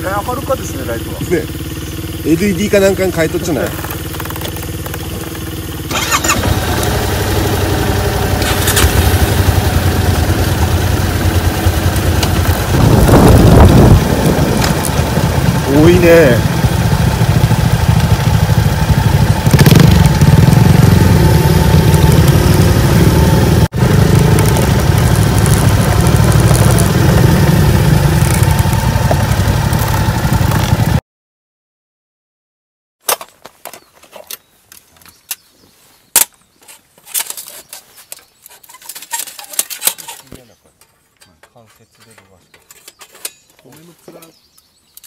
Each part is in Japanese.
らい明るかですね、ライトは。ね、LED かなんかに変えとっちゃない。多いね。関節で伸ばして米の面から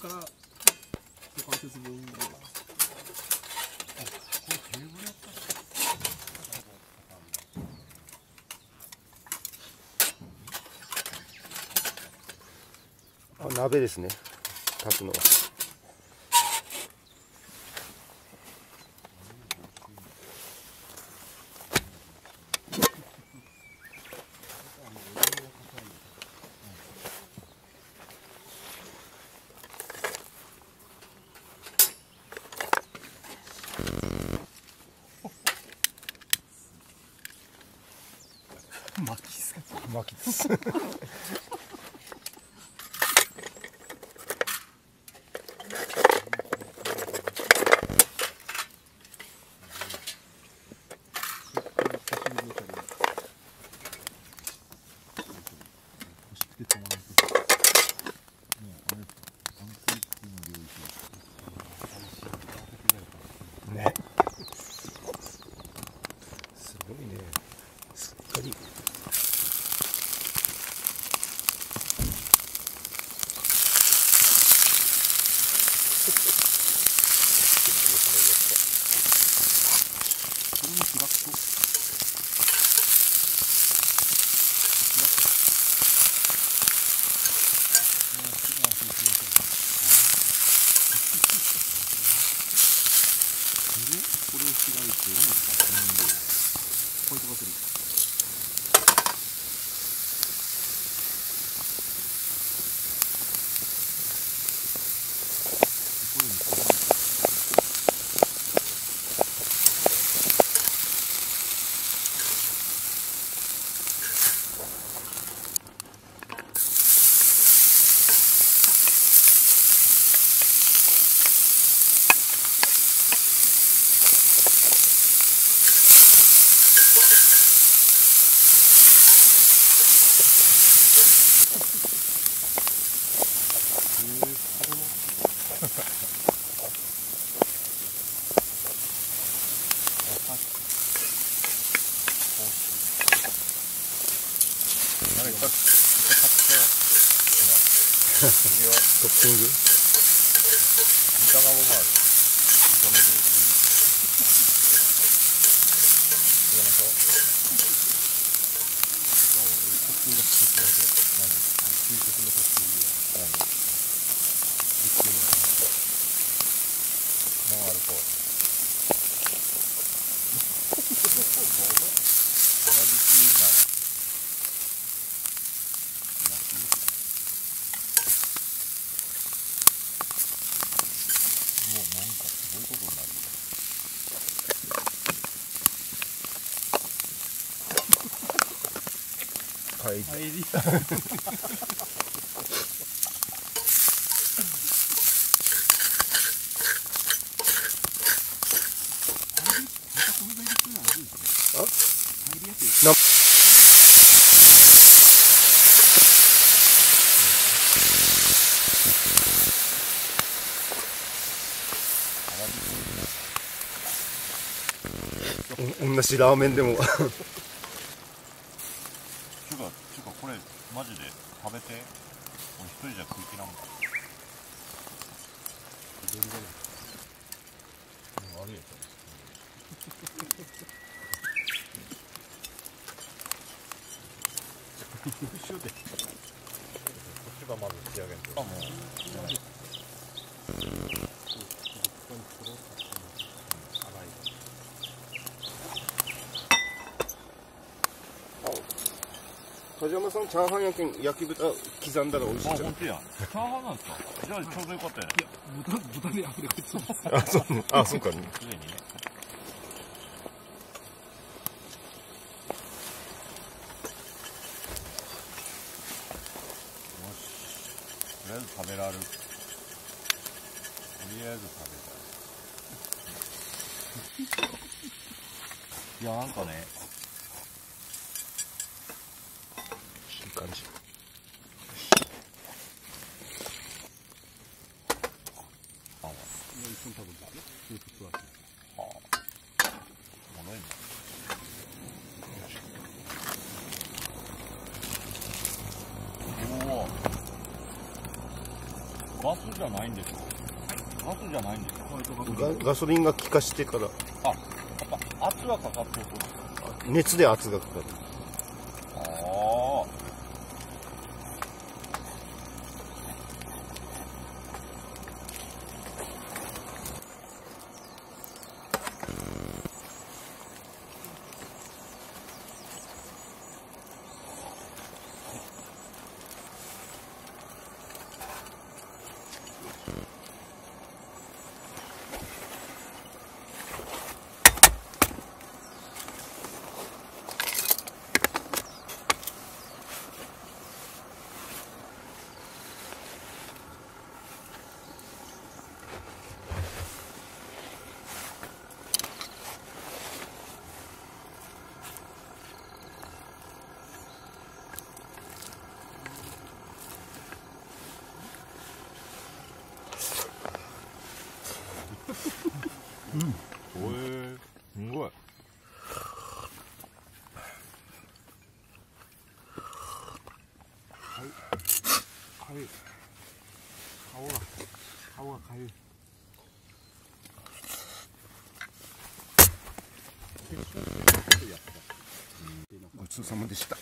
関節分を鍋ですね、炊くのは。巻きっすか。巻きです。ね。すごいね。すっかり。トッピング。煮卵もある。炒める。入れましょう。トッピングが一つだけ。何？究極のトッピングが何？一級のノンアルコール。粗挽きなの。もうなんかすごいことになる。帰り。同じラーメンでも。ちゅうかこれマジで食べて。俺一人じゃ食い切らんもん。悪いやつ。こっちがまず仕上げんと。あ、もう。梶山さんチャーハン焼き豚刻んだら美味しいあ、じゃん。本当やん。チャーハンなんですか。じゃあちょうどよかったやん。いや、豚で溢れ返ってます。あ、そう、あ、そうかね。すでにね。よし。とりあえず食べられる。とりあえず食べたい。いや、なんかね、いい感じ。あ、まあ、一緒に食べたスーププラス。物いいね。おお。ガスじゃないんですか。ガスじゃないんですか。ホワイトガスガソリンが効かしてから、あ、やっぱ圧はかかってるそうですか。熱で圧がかかる。ああ。おえ、すごい。かゆい。顔がかゆい。ごちそうさまでした。